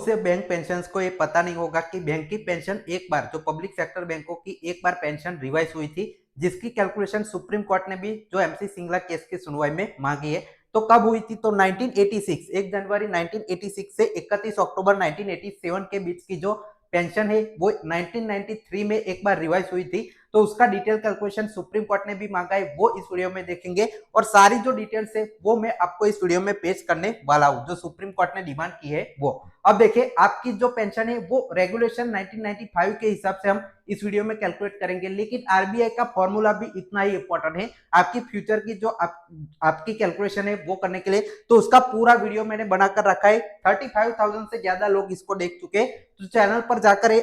से bank pensioners को ये पता नहीं होगा कि बैंक की पेंशन एक बार जो पब्लिक सेक्टर बैंकों की एक बार पेंशन रिवाइज हुई थी, जिसकी कैलकुलेशन सुप्रीम कोर्ट ने भी जो एमसी सिंगला केस की सुनवाई में मांगी है। तो कब हुई थी? तो 1986 1 जनवरी 1986 से 31 अक्टूबर 1987 के बीच की जो पेंशन है वो 1993 में एक बार रिवाइज हुई थी। तो उसका डिटेल कैलकुलेशन सुप्रीम कोर्ट ने भी मांगा है, वो इस वीडियो में देखेंगे और सारी जो डिटेल्स है वो मैं आपको इस वीडियो में पेश करने वाला हूं, जो सुप्रीम कोर्ट ने डिमांड की है वो। अब देखिए, आपकी जो पेंशन है वो रेगुलेशन 1995 के हिसाब से हम इस वीडियो में कैलकुलेट करेंगे, लेकिन आरबीआई का फॉर्मूला भी इतना ही इंपॉर्टेंट है आपकी फ्यूचर की जो आपकी कैलकुलेशन है वो करने के लिए। तो उसका पूरा वीडियो मैंने बनाकर रखा है, 35,000 से ज्यादा लोग इसको देख चुके हैं। तो चैनल पर जाकर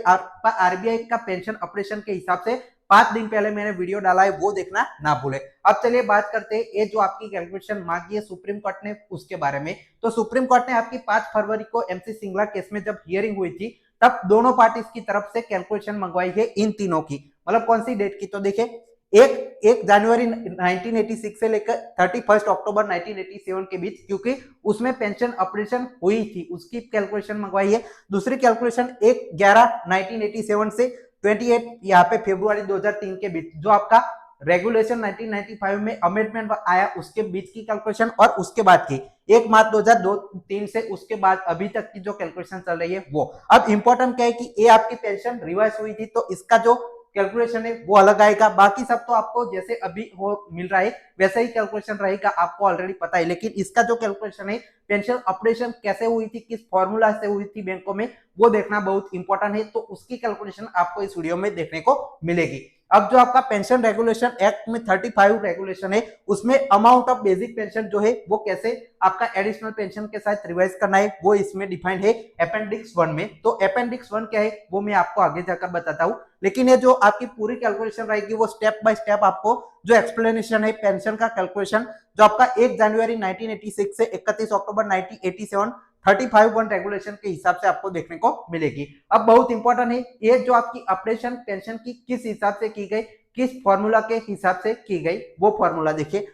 आरबीआई का पेंशन ऑपरेशन के हिसाब से 5 दिन पहले मैंने वीडियो डाला है, वो देखना ना भूले। अब चलिए बात करते हैं ये जो आपकी कैलकुलेशन मांगी है सुप्रीम कोर्ट ने उसके बारे में। तो सुप्रीम कोर्ट ने आपकी 5 फरवरी को एमसी सिंगला केस में जब हियरिंग हुई थी, तब दोनों पार्टीज की तरफ से कैलकुलेशन मंगवाई है इन तीनों की। मतलब कौन सी डेट की? तो देखिए, एक जनवरी 1986 से लेकर 31 अक्टूबर 1987 के बीच, क्योंकि उसमें पेंशन ऑपरेशन हुई थी, उसकी कैलकुलेशन मंगवाई है। दूसरी कैलकुलेशन 1/11/1987 से 28 यहाँ पे फरवरी 2003 के बीच, जो आपका रेगुलेशन 1995 में अमेंडमेंट आया उसके बीच की कैलकुलेशन, और उसके बाद की 1 मार्च 2003 से उसके बाद अभी तक की जो कैलकुलेशन चल रही है वो। अब इंपॉर्टेंट क्या है कि ये आपकी पेंशन रिवाइज हुई थी, तो इसका जो कैलकुलेशन है वो अलग आएगा। बाकी सब तो आपको जैसे अभी हो मिल रहा है वैसा ही कैलकुलेशन रहेगा, आपको ऑलरेडी पता है। लेकिन इसका जो कैलकुलेशन है, पेंशन ऑपरेशन कैसे हुई थी, किस फॉर्मूला से हुई थी बैंकों में, वो देखना बहुत इंपॉर्टेंट है। तो उसकी कैलकुलेशन आपको इस वीडियो में देखने को मिलेगी। अब जो आपका पेंशन रेगुलेशन एक्ट में 35 रेगुलेशन है, उसमें अमाउंट ऑफ बेसिक पेंशन जो है वो कैसे आपका एडिशनल पेंशन के साथ रिवाइज करना है वो इसमें डिफाइंड है अपेंडिक्स 1 में। तो अपेंडिक्स 1 क्या है वो मैं आपको आगे जाकर बताता हूँ, लेकिन ये जो आपकी पूरी कैलकुलेशन रहेगी वो स्टेप बाय स्टेप आपको जो एक्सप्लेनेशन है पेंशन का कैलकुलेशन, जो आपका 1 जनवरी 1986 से 31 अक्टूबर 1987 35(1) रेगुलेशन के हिसाब से आपको देखने को मिलेगी। अब बहुत इंपॉर्टेंट है, ये जो आपकी ऑपरेशन पेंशन की किस हिसाब से की गई, किस फॉर्मूला के हिसाब से की गई, वो फॉर्मूला देखिए।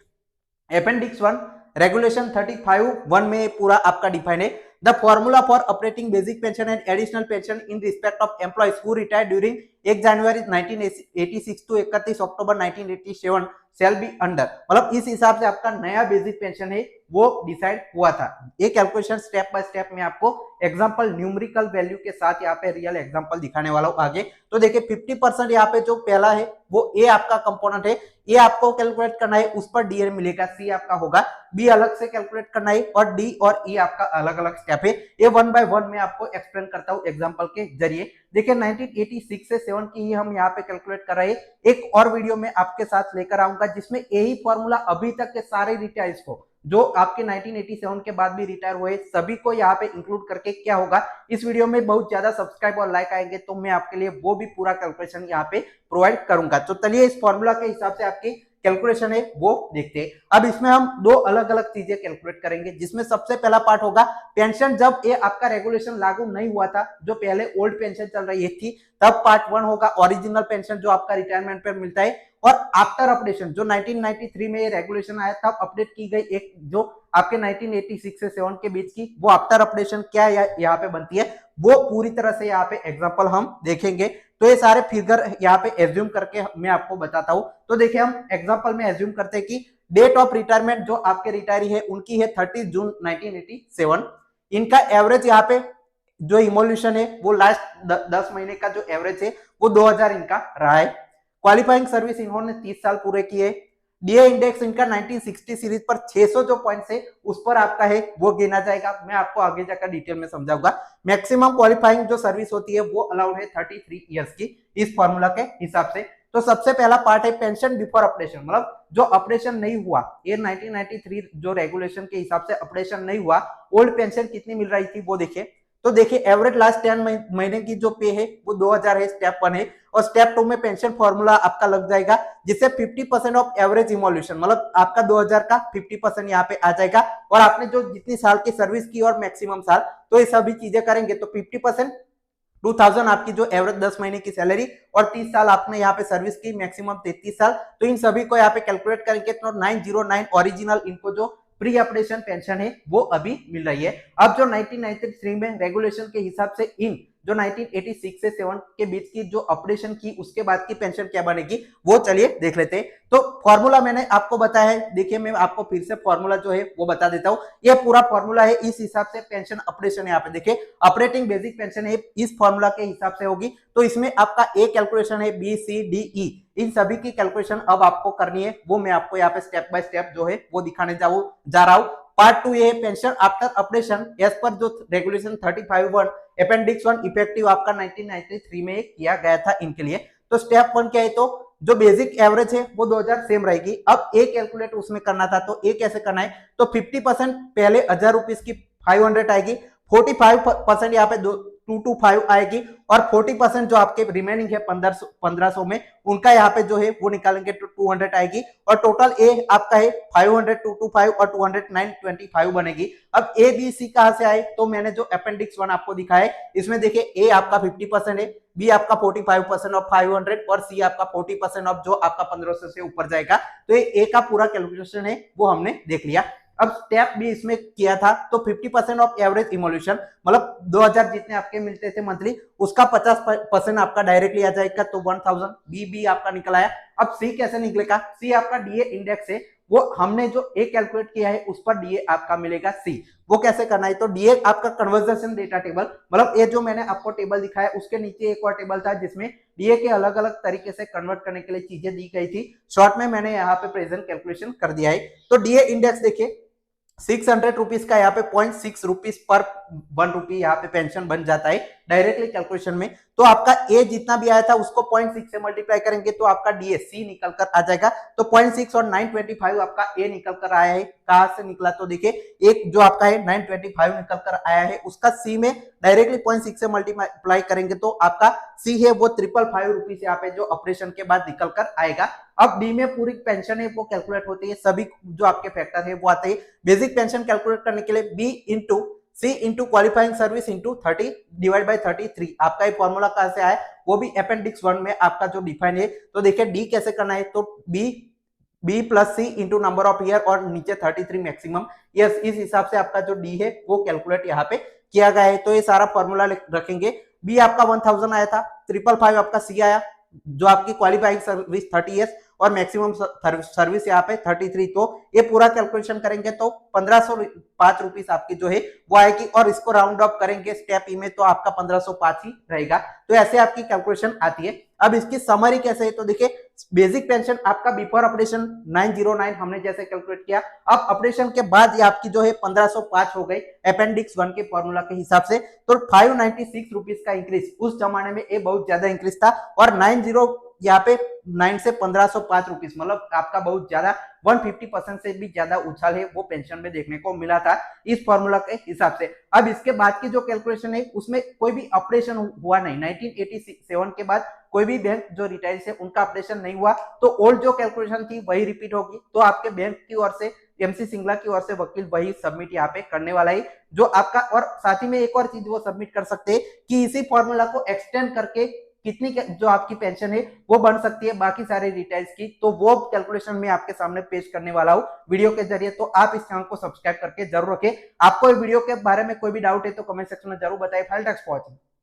अपेंडिक्स 1 रेगुलेशन 35(1) में पूरा आपका डिफाइन है। The formula for operating basic pension and additional pension in respect of employees who retired during 1 January 1986 to 31 October 1987 shall be under. मतलब इस हिसाब से आपका नया बेसिक पेंशन है वो डिसाइड हुआ था। ये कैलकुलेशन स्टेप बाय स्टेप में आपको एग्जांपल न्यूमेरिकल वैल्यू के साथ यहाँ पे रियल एग्जांपल दिखाने वाला हूँ आगे। तो देखिए 50% यहाँ पे जो पहला है वो ए आपका कंपोनेंट है, ये आपको कैलकुलेट करना है, उस पर डीएन मिलेगा, सी आपका होगा, बी अलग से कैलकुलेट करना है, और डी और ई आपका अलग अलग स्टेप है। ये 1 बाय 1 में आपको एक्सप्लेन करता हूँ एग्जांपल के जरिए। देखिए 1986 से 7 की ही हम यहाँ पे कैलकुलेट कर रहे हैं। एक और वीडियो में आपके साथ लेकर आऊंगा जिसमें यही फॉर्मूला अभी तक के सारे रिटायर्स को, जो आपके 1987 के बाद भी रिटायर हुए, सभी को यहाँ पे इंक्लूड करके क्या होगा, इस वीडियो में बहुत ज्यादा सब्सक्राइब और लाइक आएंगे तो मैं आपके लिए वो भी पूरा कैलकुलेशन यहाँ पे प्रोवाइड करूंगा। तो चलिए इस फॉर्मूला के हिसाब से आपकी कैलकुलेशन है वो देखते हैं। अब इसमें हम दो अलग अलग चीजें कैलकुलेट करेंगे, जिसमें सबसे पहला पार्ट होगा पेंशन जब ये आपका रेगुलेशन लागू नहीं हुआ था, जो पहले ओल्ड पेंशन चल रही थी, तब पार्ट 1 होगा ओरिजिनल पेंशन जो आपका रिटायरमेंट पर मिलता है। और आफ्टर अपडेशन जो 1993 में ये रेगुलेशन आया तब अपडेट की गई एक जो आपके 1986 से 7 के बीच की, वो आफ्टर अपडेशन क्या यहाँ पे बनती है वो पूरी तरह से यहाँ पे एग्जांपल हम देखेंगे। तो ये सारे फिगर यहाँ पे एज्यूम करके मैं आपको बताता हूँ। तो देखिए हम एग्जांपल में एज्यूम करते हैं कि डेट ऑफ रिटायरमेंट जो आपके रिटायरी है उनकी है 30 जून 1987। इनका एवरेज यहाँ पे जो इमोल्यूशन है वो लास्ट 10 महीने का जो एवरेज है वो 2000 इनका रहा है। क्वालिफाइंग सर्विस इन्होंने 30 साल पूरे किए। डीए इंडेक्स इनका 1960 सीरीज पर 600 जो पॉइंट्स है उस पर आपका है वो गिना जाएगा, मैं आपको आगे जाकर डिटेल में समझाऊंगा। मैक्सिमम क्वालिफाइंग जो सर्विस होती है वो अलाउड है 33 इयर्स की इस फॉर्मूला के हिसाब से। तो सबसे पहला पार्ट है पेंशन बिफोर ऑपरेशन, मतलब जो ऑपरेशन नहीं हुआ, ये 1993 जो रेगुलेशन के हिसाब से ऑपरेशन नहीं हुआ, ओल्ड पेंशन कितनी मिल रही थी वो देखिए। तो देखिए एवरेज लास्ट 10 महीने की जो पे है वो 2000 है, स्टेप 1 है। और स्टेप 2 में पेंशन फॉर्मूला आपका लग जाएगा, जिससे 50% ऑफ एवरेज इमोल्यूशन, मतलब आपका 2000 का 50% यहाँ पे आ जाएगा। और आपने जो जितनी साल की सर्विस की और मैक्सिमम साल, तो ये सभी चीजें करेंगे तो 50% 2000 आपकी जो एवरेज 10 महीने की सैलरी, और 30 साल आपने यहाँ पे सर्विस की, मैक्सिमम 33 साल। तो इन सभी को यहाँ पे कैलकुलेट करेंगे तो 909 ओरिजिनल इनको जो प्री अपडेशन पेंशन है वो अभी मिल रही है। अब जो 1993 में रेगुलेशन के हिसाब से इन जो 1986 से 7 के बीच की जो अपडेशन की उसके बाद की पेंशन क्या बनेगी वो चलिए देख लेते हैं। तो फॉर्मूला मैंने आपको बताया है, देखिए मैं आपको फिर से फॉर्मूला जो है वो बता देता हूँ। ये पूरा फॉर्मूला है, इस हिसाब से पेंशन अपडेशन यहाँ पे देखिए ऑपरेटिंग बेसिक पेंशन है इस फॉर्मूला के हिसाब से होगी। तो इसमें आपका ए कैलकुलेशन है, बी सी डी ई, इन सभी की कैलकुलेशन अब आपको करनी है, वो मैं आपको यहाँ पे स्टेप बाय स्टेप जो है वो दिखाने जा रहा हूँ। पार्ट 2 ये pension after updation as per जो रेगुलेशन 35(1) अपेंडिक्स 1 इफेक्टिव आपका 1993 में किया गया था इनके लिए। तो स्टेप 1 क्या है, तो जो बेसिक एवरेज है वो 2000 सेम रहेगी। अब ए कैलकुलेट उसमें करना था, तो ए कैसे करना है, तो 50% पहले 1000 रुपीज की 500 आएगी, 45% यहाँ पे 225 आएगी और 40% जो आपके रिमेनिंग है 1500 में उनका यहाँ पे जो है वो निकालेंगे तो 200 आएगी और टोटल ए आपका है 500, 225 और 200 925 बनेगी। अब ए बी सी कहां से आए, तो मैंने जो अपेंडिक्स 1 आपको दिखाया है इसमें देखिए ए आपका 50% है, बी आपका 45% ऑफ 500 और सी आपका 40% ऑफ जो आपका 1500 से ऊपर जाएगा। तो ये ए का पूरा कैलकुलेशन है वो हमने देख लिया। अब स्टेप भी इसमें किया था, तो 50% ऑफ एवरेज इमोल्यूशन मतलब 2000 जितने आपके मिलते थे मंथली उसका 50% आपका डायरेक्टली आ जाएगा, तो 1000 बी आपका निकल आया। अब सी कैसे निकलेगा, सी आपका डीए इंडेक्स है, वो हमने जो ए कैलकुलेट किया है उस पर डीए आपका मिलेगा सी। वो कैसे करना है, तो डीए आपका कन्वर्जेशन डेटा टेबल, मतलब ये जो मैंने आपको टेबल दिखाया उसके नीचे एक और टेबल था जिसमें डीए के अलग अलग तरीके से कन्वर्ट करने के लिए चीजें दी गई थी। शॉर्ट में मैंने यहाँ पे प्रेजेंट कैलकुलेशन कर दिया है। तो डीए इंडेक्स देखिए 600 रुपीज का यहाँ पे 0.6 रुपीज पर 1 रुपी यहाँ पे पेंशन बन जाता है डायरेक्टली कैलकुलेशन में। तो आपका ए जितना भी आया था उसको 0.6 से मल्टीप्लाई करेंगे तो आपका डीएससी निकल कर आ जाएगा। तो 0.6 और 925 आपका ए निकल कर आया है। कहां से निकला, तो देखिए एक जो आपका है 925 निकल कर आया है, उसका सी में डायरेक्टली 0.6 से मल्टीप्लाई करेंगे तो आपका सी है वो 555 रुपीज यहाँ पे जो ऑपरेशन के बाद निकल कर आएगा। अब डी में पूरी पेंशन है वो कैलकुलेट होती है, सभी जो आपके फैक्टर है वो आते हैं। बेसिक पेंशन कैलकुलेट करने के लिए B into C into qualifying service into 30 divide by 33 आपका ये फॉर्मूला कहां से आया, वो भी अपेंडिक्स 1 में आपका जो डिफाइन है। तो देखिए डी कैसे करना है, तो B plus C into number of year और नीचे 33 मैक्सिमम, यस इस हिसाब से आपका जो डी है वो कैलकुलेट यहाँ पे किया गया है। तो ये सारा फॉर्मूला रखेंगे। बी आपका 1000 आया था, 555 आपका सी आया, जो आपकी क्वालिफाइंग सर्विस 30 ईयर्स और मैक्सिमम सर्विस यहाँ पे 33। तो ये पूरा कैलकुलेशन करेंगे तो 1505 रुपीज आपकी जो है वो आएगी और इसको राउंड ऑफ करेंगे स्टेप ई में तो आपका 1505 ही रहेगा। तो ऐसे आपकी कैलकुलेशन आती है। अब इसकी समरी कैसे है, तो देखिए बेसिक पेंशन आपका बिफोर ऑपरेशन 909 हमने जैसे कैलकुलेट किया, अब ऑपरेशन के बाद ये आपकी जो है 1505 हो गई अपेंडिक्स 1 के फॉर्मूला के हिसाब से। तो 596 रुपीज का इंक्रीज, उस जमाने में ये बहुत ज्यादा इंक्रीज था और 90 यहाँ पे 9 से 1505 रुपीज मतलब आपका बहुत ज्यादा 150% से भी ज्यादा उछाल है वो पेंशन में देखने को मिला था इस फॉर्मूला के हिसाब से। अब इसके बाद की जो कैलकुलेशन है उसमें कोई भी ऑपरेशन हुआ नहीं, 1987 के बाद कोई भी बैंक जो रिटायर्स है उनका ऑपरेशन नहीं हुआ, तो ओल्ड जो कैलकुलेशन थी वही रिपीट होगी। तो आपके बैंक की ओर से एमसी सिंगला की ओर से वकील वही सबमिट यहाँ पे करने वाला है जो आपका, और साथ ही में एक और चीज वो सबमिट कर सकते हैं कि इसी फॉर्मूला को एक्सटेंड करके कितनी जो आपकी पेंशन है वो बन सकती है बाकी सारे रिटायर्स की, तो वो कैलकुलेशन में आपके सामने पेश करने वाला हूँ वीडियो के जरिए। तो आप इस चैनल को सब्सक्राइब करके जरूर रखें। आपको वीडियो के बारे में कोई भी डाउट है तो कमेंट सेक्शन में जरूर बताएं। फाइल टैक्स पहुंचे।